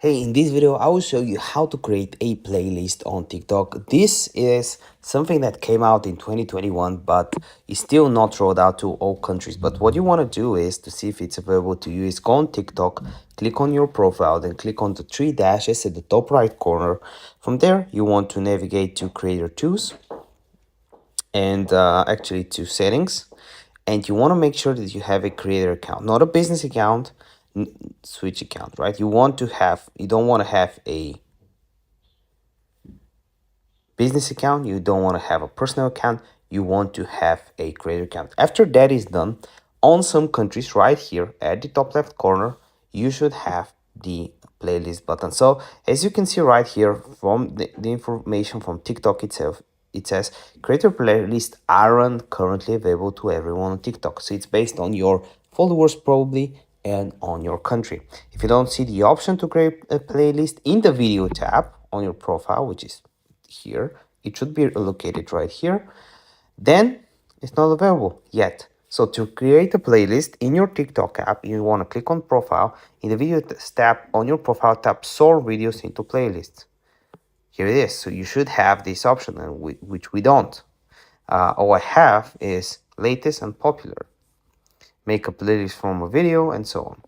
Hey, in this video, I will show you how to create a playlist on TikTok. This is something that came out in 2021, but is still not rolled out to all countries. But what you want to do is to see if it's available to you is go on TikTok, click on your profile, then click on the three dashes at the top right corner. From there, you want to navigate to Creator Tools and actually to Settings. And you want to make sure that you have a creator account, not a business account, switch account, right? You don't want to have a business account, you don't want to have a personal account, you want to have a creator account. After that is done, on some countries right here at the top left corner, you should have the playlist button. So as you can see right here from the information from TikTok itself, it says creator playlist aren't currently available to everyone on TikTok. So it's based on your followers probably and on your country. If you don't see the option to create a playlist in the video tab on your profile, which is here, it should be located right here, then it's not available yet. So to create a playlist in your TikTok app, you want to click on profile. In the video tab on your profile, tap sort videos into playlists. Here it is. So you should have this option, and which we don't. All I have is latest and popular. Make a playlist from a video and so on.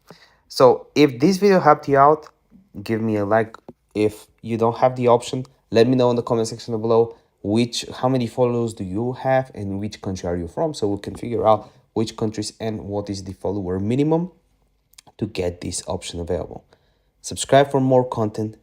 So if this video helped you out, give me a like. If you don't have the option, let me know in the comment section below how many followers do you have and which country are you from, so we can figure out which countries and what is the follower minimum to get this option available. Subscribe for more content.